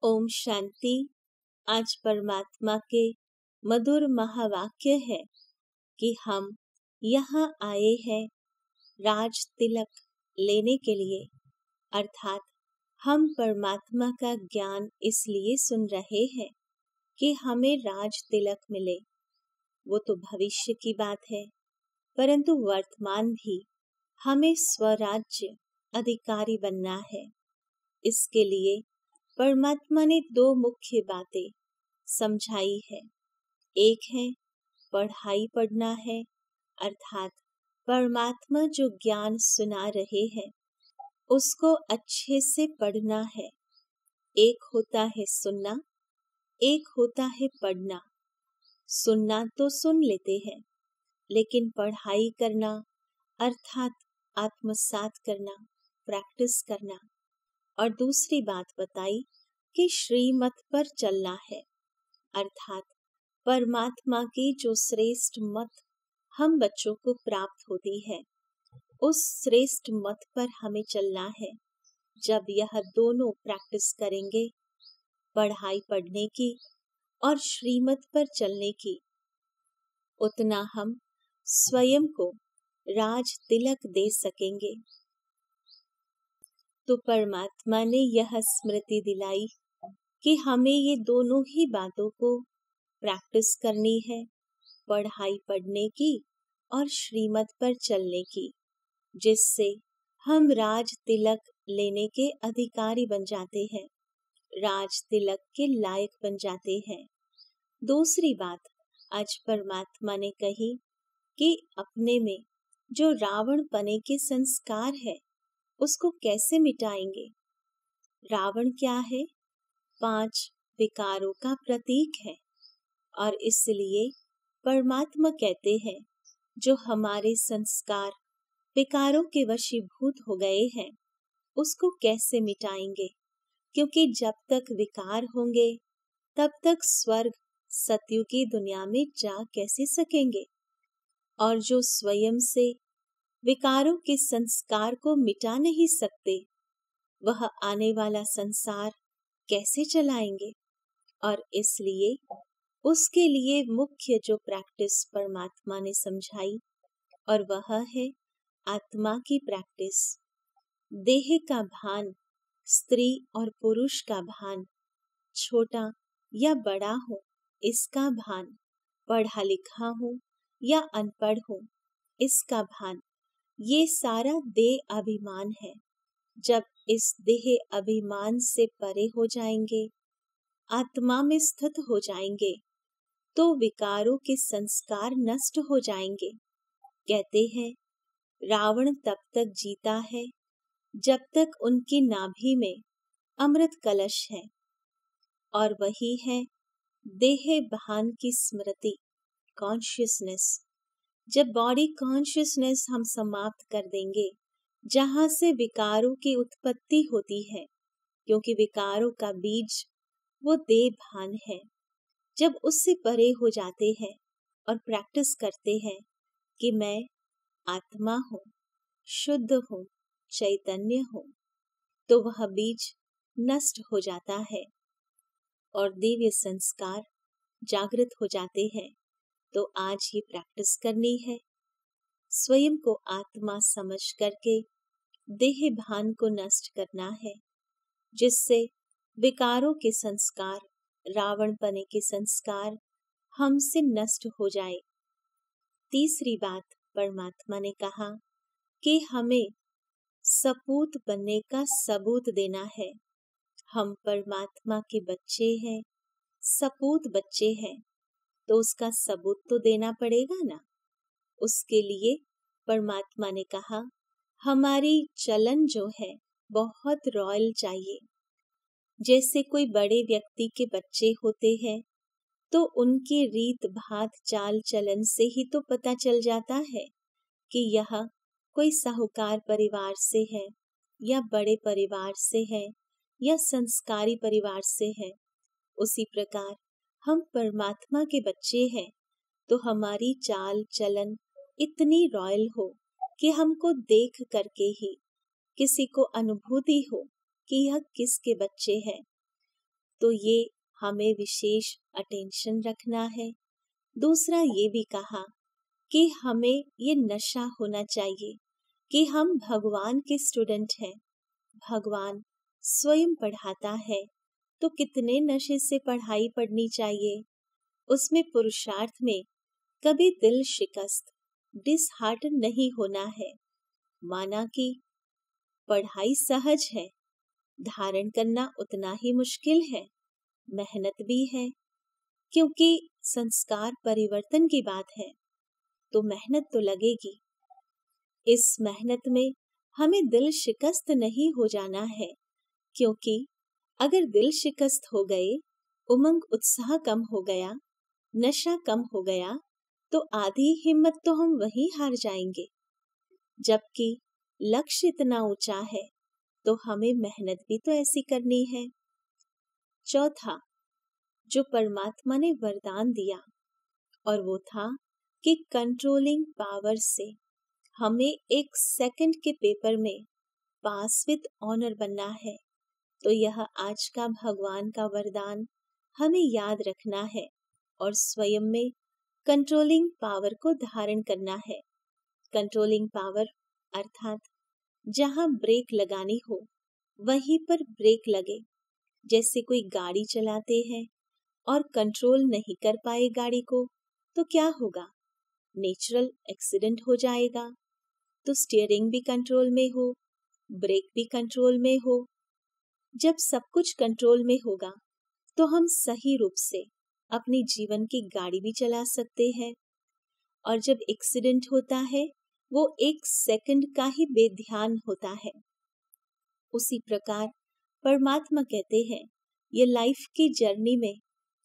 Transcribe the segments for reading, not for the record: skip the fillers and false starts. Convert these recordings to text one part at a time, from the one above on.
ओम शांति। आज परमात्मा के मधुर महावाक्य है कि हम यहाँ आए हैं राज तिलक लेने के लिए, अर्थात हम परमात्मा का ज्ञान इसलिए सुन रहे हैं कि हमें राज तिलक मिले। वो तो भविष्य की बात है, परंतु वर्तमान भी हमें स्वराज्य अधिकारी बनना है। इसके लिए परमात्मा ने दो मुख्य बातें समझाई है। एक है पढ़ाई पढ़ना है, अर्थात परमात्मा जो ज्ञान सुना रहे हैं उसको अच्छे से पढ़ना है। एक होता है सुनना, एक होता है पढ़ना। सुनना तो सुन लेते हैं, लेकिन पढ़ाई करना अर्थात आत्मसात करना, प्रैक्टिस करना। और दूसरी बात बताई कि श्रीमत पर चलना है, अर्थात परमात्मा की जो श्रेष्ठ मत हम बच्चों को प्राप्त होती है उस श्रेष्ठ मत पर हमें चलना है। जब यह दोनों प्रैक्टिस करेंगे, पढ़ाई पढ़ने की और श्रीमत पर चलने की, उतना हम स्वयं को राज तिलक दे सकेंगे। तो परमात्मा ने यह स्मृति दिलाई कि हमें ये दोनों ही बातों को प्रैक्टिस करनी है, पढ़ाई पढ़ने की और श्रीमत पर चलने की, जिससे हम राज तिलक लेने के अधिकारी बन जाते हैं, राज तिलक के लायक बन जाते हैं। दूसरी बात आज परमात्मा ने कही कि अपने में जो रावण पने के संस्कार है उसको कैसे मिटाएंगे। रावण क्या है? 5 विकारों का प्रतीक है, और इसलिए परमात्मा कहते हैं जो हमारे संस्कार विकारों के वशीभूत हो गए हैं उसको कैसे मिटाएंगे, क्योंकि जब तक विकार होंगे तब तक स्वर्ग सत्युग की दुनिया में जा कैसे सकेंगे। और जो स्वयं से विकारों के संस्कार को मिटा नहीं सकते, वह आने वाला संसार कैसे चलाएंगे। और इसलिए उसके लिए मुख्य जो प्रैक्टिस परमात्मा ने समझाई, और वह है आत्मा की प्रैक्टिस। देह का भान, स्त्री और पुरुष का भान, छोटा या बड़ा हो इसका भान, पढ़ा लिखा हो या अनपढ़ हो इसका भान, ये सारा देह अभिमान है। जब इस देह अभिमान से परे हो जाएंगे, आत्मा में स्थित हो जाएंगे, तो विकारों के संस्कार नष्ट हो जाएंगे। कहते हैं रावण तब तक जीता है जब तक उनकी नाभि में अमृत कलश है, और वही है देह भान की स्मृति, कॉन्शियसनेस। जब बॉडी कॉन्शियसनेस हम समाप्त कर देंगे, जहाँ से विकारों की उत्पत्ति होती है, क्योंकि विकारों का बीज वो देह भान है। जब उससे परे हो जाते हैं और प्रैक्टिस करते हैं कि मैं आत्मा हूँ, शुद्ध हूँ, चैतन्य हूँ, तो वह बीज नष्ट हो जाता है और दिव्य संस्कार जागृत हो जाते हैं। तो आज ये प्रैक्टिस करनी है, स्वयं को आत्मा समझ करके देह भान को नष्ट करना है, जिससे विकारों के संस्कार, रावण पने के संस्कार हमसे नष्ट हो जाए। तीसरी बात परमात्मा ने कहा कि हमें सपूत बनने का सबूत देना है। हम परमात्मा के बच्चे हैं, सपूत बच्चे हैं, तो उसका सबूत तो देना पड़ेगा ना। उसके लिए परमात्मा ने कहा हमारी चलन जो है बहुत रॉयल चाहिए। जैसे कोई बड़े व्यक्ति के बच्चे होते हैं तो उनकी रीत भात चाल चलन से ही तो पता चल जाता है कि यह कोई साहूकार परिवार से है या बड़े परिवार से है या संस्कारी परिवार से है। उसी प्रकार हम परमात्मा के बच्चे हैं, तो हमारी चाल चलन इतनी रॉयल हो कि हमको देख करके ही किसी को अनुभूति हो कि यह किसके बच्चे हैं। तो ये हमें विशेष अटेंशन रखना है। दूसरा ये भी कहा कि हमें ये नशा होना चाहिए कि हम भगवान के स्टूडेंट हैं, भगवान स्वयं पढ़ाता है, तो कितने नशे से पढ़ाई पढ़नी चाहिए। उसमें पुरुषार्थ में कभी दिल शिकस्त, डिसहार्टन नहीं होना है। माना कि पढ़ाई सहज है, धारण करना उतना ही मुश्किल है, मेहनत भी है, क्योंकि संस्कार परिवर्तन की बात है, तो मेहनत तो लगेगी। इस मेहनत में हमें दिल शिकस्त नहीं हो जाना है, क्योंकि अगर दिल शिकस्त हो गए, उमंग उत्साह कम हो गया, नशा कम हो गया, तो आधी हिम्मत तो हम वहीं हार जाएंगे। जबकि लक्ष्य इतना ऊंचा है, तो हमें मेहनत भी तो ऐसी करनी है। चौथा, जो परमात्मा ने वरदान दिया, और वो था कि कंट्रोलिंग पावर से हमें 1 सेकंड के पेपर में पास विद ऑनर बनना है। तो यह आज का भगवान का वरदान हमें याद रखना है और स्वयं में कंट्रोलिंग पावर को धारण करना है। कंट्रोलिंग पावर अर्थात जहाँ ब्रेक लगानी हो वहीं पर ब्रेक लगे। जैसे कोई गाड़ी चलाते हैं और कंट्रोल नहीं कर पाए गाड़ी को, तो क्या होगा? नेचुरल एक्सीडेंट हो जाएगा। तो स्टीयरिंग भी कंट्रोल में हो, ब्रेक भी कंट्रोल में हो। जब सब कुछ कंट्रोल में होगा तो हम सही रूप से अपने जीवन की गाड़ी भी चला सकते हैं। और जब एक्सीडेंट होता है वो 1 सेकंड का ही बेध्यान होता है। उसी प्रकार परमात्मा कहते हैं ये लाइफ की जर्नी में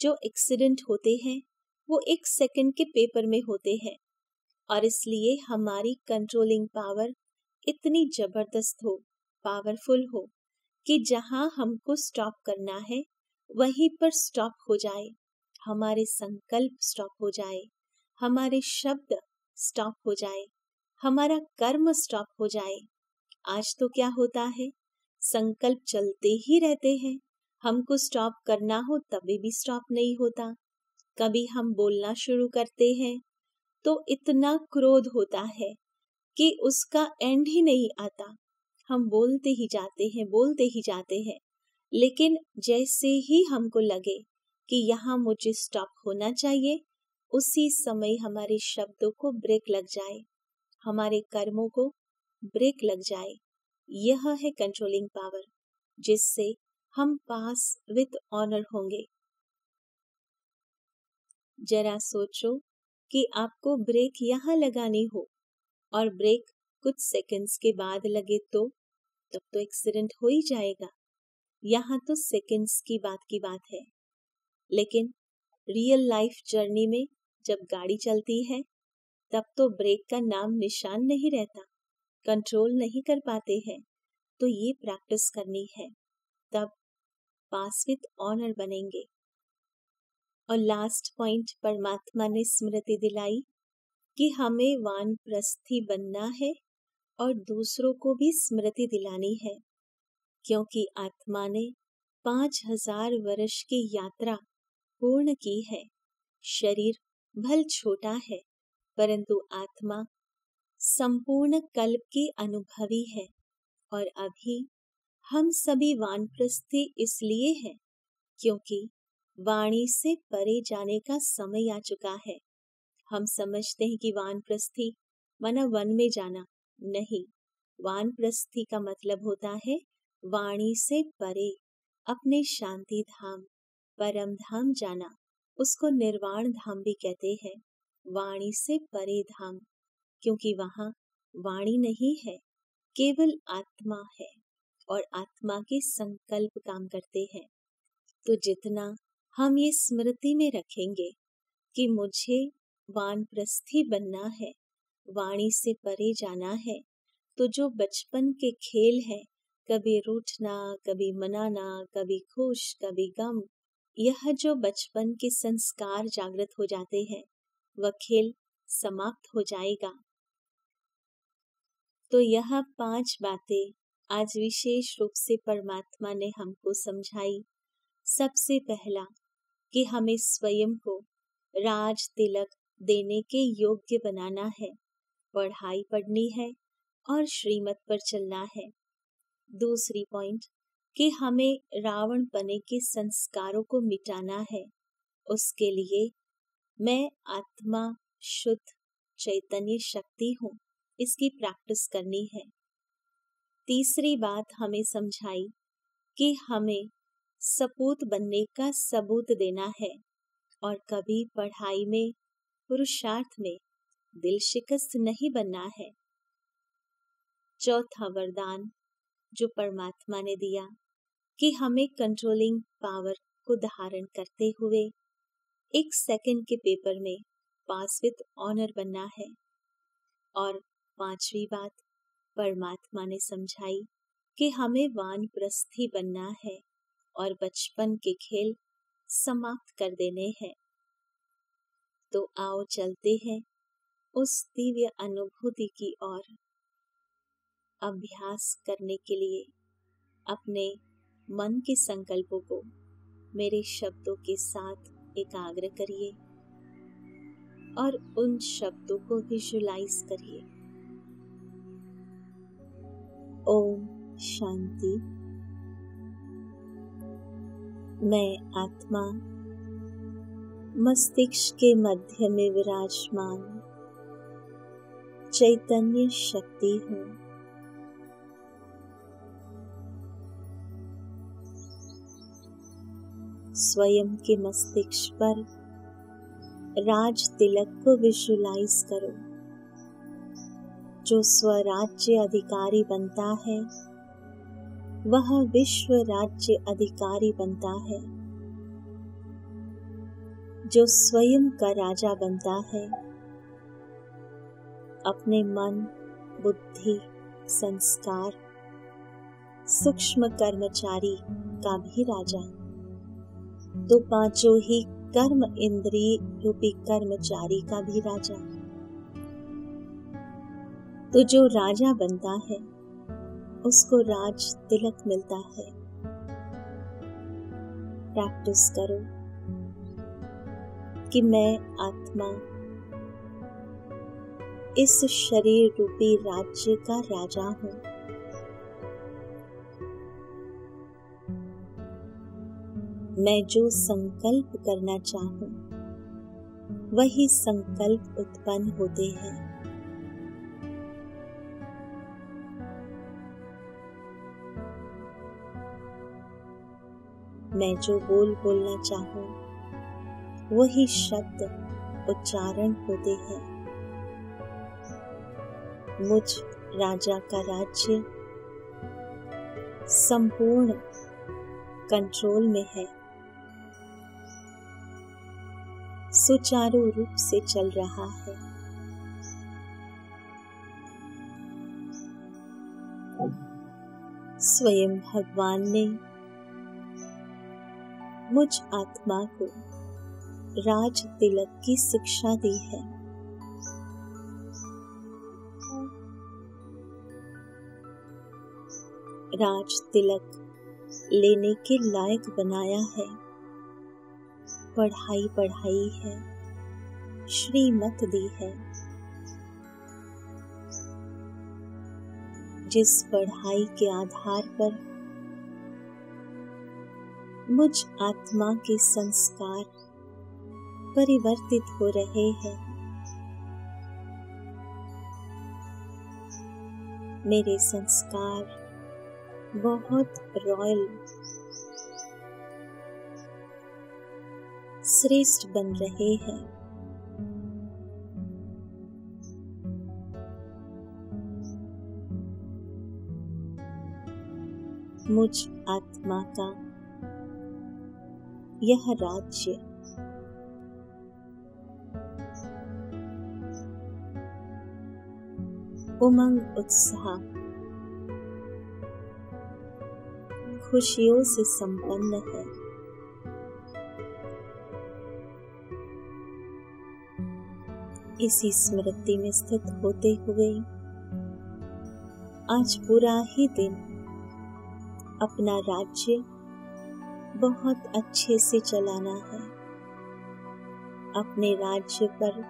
जो एक्सीडेंट होते हैं वो 1 सेकंड के पेपर में होते हैं। और इसलिए हमारी कंट्रोलिंग पावर इतनी जबरदस्त हो, पावरफुल हो कि जहां हमको स्टॉप करना है वहीं पर स्टॉप हो जाए, हमारे संकल्प स्टॉप हो जाए, हमारे शब्द स्टॉप हो जाए, हमारा कर्म स्टॉप हो जाए। आज तो क्या होता है, संकल्प चलते ही रहते हैं, हमको स्टॉप करना हो तभी भी स्टॉप नहीं होता। कभी हम बोलना शुरू करते हैं तो इतना क्रोध होता है कि उसका एंड ही नहीं आता। हम बोलते ही जाते हैं, बोलते ही जाते हैं, लेकिन जैसे ही हमको लगे कि यहाँ मुझे स्टॉप होना चाहिए, उसी समय हमारे शब्दों को ब्रेक लग जाए, हमारे कर्मों को ब्रेक लग जाए। यह है कंट्रोलिंग पावर, जिससे हम पास विद ऑनर होंगे। जरा सोचो कि आपको ब्रेक यहाँ लगानी हो और ब्रेक कुछ सेकंड्स के बाद लगे तो तब तो एक्सीडेंट हो ही जाएगा। यहाँ तो सेकंड्स की बात है, लेकिन रियल लाइफ जर्नी में जब गाड़ी चलती है तब तो ब्रेक का नाम निशान नहीं रहता, कंट्रोल नहीं कर पाते हैं। तो ये प्रैक्टिस करनी है, तब पास विद ऑनर बनेंगे। और लास्ट पॉइंट परमात्मा ने स्मृति दिलाई कि हमें वानप्रस्थी बनना है और दूसरों को भी स्मृति दिलानी है, क्योंकि आत्मा ने 5000 वर्ष की यात्रा पूर्ण की है। शरीर भल छोटा है, परंतु आत्मा संपूर्ण कल्प की अनुभवी है। और अभी हम सभी वानप्रस्थी इसलिए हैं क्योंकि वाणी से परे जाने का समय आ चुका है। हम समझते हैं कि वानप्रस्थी माना वन में जाना, नहीं। वानप्रस्थी का मतलब होता है वाणी से परे, अपने शांति धाम, परम धाम जाना। उसको निर्वाण धाम भी कहते हैं, वाणी से परे धाम, क्योंकि वहाँ वाणी नहीं है, केवल आत्मा है और आत्मा के संकल्प काम करते हैं। तो जितना हम ये स्मृति में रखेंगे कि मुझे वानप्रस्थी बनना है, वाणी से परे जाना है, तो जो बचपन के खेल हैं, कभी रूठना, कभी मनाना, कभी खुश, कभी गम, यह जो बचपन के संस्कार जागृत हो जाते हैं, वह खेल समाप्त हो जाएगा। तो यह 5 बातें आज विशेष रूप से परमात्मा ने हमको समझाई। सबसे पहला कि हमें स्वयं को राज तिलक देने के योग्य बनाना है, पढ़ाई पढ़नी है और श्रीमत पर चलना है। दूसरी पॉइंट कि हमें रावण पने के संस्कारों को मिटाना है। उसके लिए मैं आत्मा शुद्ध चैतन्य शक्ति हूँ, इसकी प्रैक्टिस करनी है। तीसरी बात हमें समझाई कि हमें सपूत बनने का सबूत देना है और कभी पढ़ाई में, पुरुषार्थ में दिल शिकस्त नहीं बनना है। चौथा वरदान जो परमात्मा ने दिया कि हमें कंट्रोलिंग पावर को धारण करते हुए 1 सेकंड के पेपर में पास विद ऑनर बनना है। और पांचवी बात परमात्मा ने समझाई कि हमें वानप्रस्थी बनना है और बचपन के खेल समाप्त कर देने हैं। तो आओ चलते हैं उस दिव्य अनुभूति की ओर। अभ्यास करने के लिए अपने मन के संकल्पों को मेरे शब्दों के साथ एकाग्र करिए और उन शब्दों को विजुलाइज करिए। ओम शांति। मैं आत्मा मस्तिष्क के मध्य में विराजमान चैतन्य शक्ति हूँ। स्वयं के मस्तिष्क पर राज तिलक को विजुलाइज करो। जो स्वराज्य अधिकारी बनता है वह विश्व राज्य अधिकारी बनता है। जो स्वयं का राजा बनता है अपने मन, बुद्धि, संस्कार, सूक्ष्म कर्मचारी का भी राजा, तो पांचों ही कर्म इंद्रिय रूपी कर्मचारी का भी राजा। तो जो राजा बनता है उसको राज तिलक मिलता है। प्रैक्टिस करो कि मैं आत्मा इस शरीर रूपी राज्य का राजा हूँ। मैं जो संकल्प करना चाहूँ वही संकल्प उत्पन्न होते हैं। मैं जो बोलना चाहूँ वही शब्द उच्चारण होते हैं। मुझ राजा का राज्य संपूर्ण कंट्रोल में है, सुचारू रूप से चल रहा है। स्वयं भगवान ने मुझ आत्मा को राज तिलक की शिक्षा दी है। राज तिलक लेने के लायक बनाया है। पढ़ाई है, श्रीमत दी है। जिस पढ़ाई के आधार पर मुझ आत्मा के संस्कार परिवर्तित हो रहे हैं, मेरे संस्कार बहुत रॉयल, श्रेष्ठ बन रहे हैं। मुझ आत्मा का यह राज्य उमंग, उत्साह, खुशियों से संपन्न है। इसी स्मृति में स्थित होते हुए आज पूरा ही दिन अपना राज्य बहुत अच्छे से चलाना है। अपने राज्य पर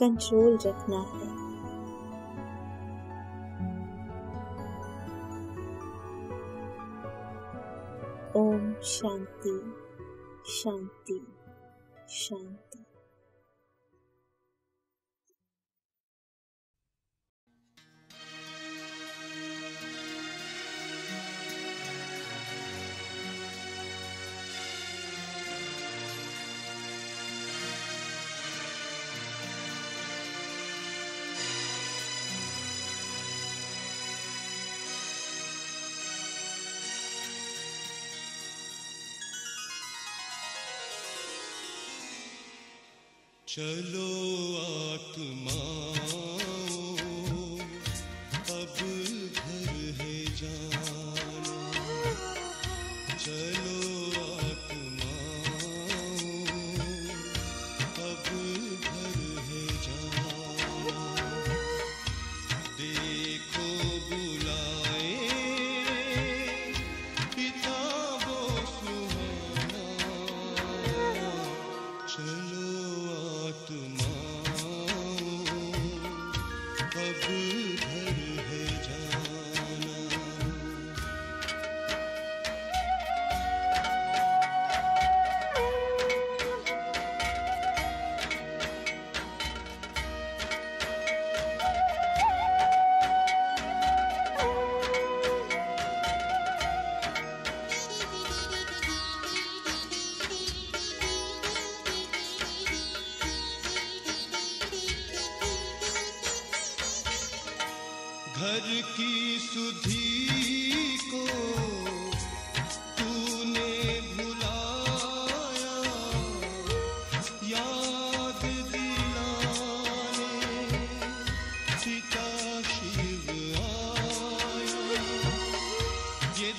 कंट्रोल रखना है। ओम शांति शांति शांति। चलो आत्माओं, अब घर है जाना। चलो आत्माओं, अब घर है जाना। देखो बुलाए पिता वो सुहाना। चलो अब घर है जाना। घर की सुधि को तूने भुलाया, याद दिलाने पिता शिव आया। ये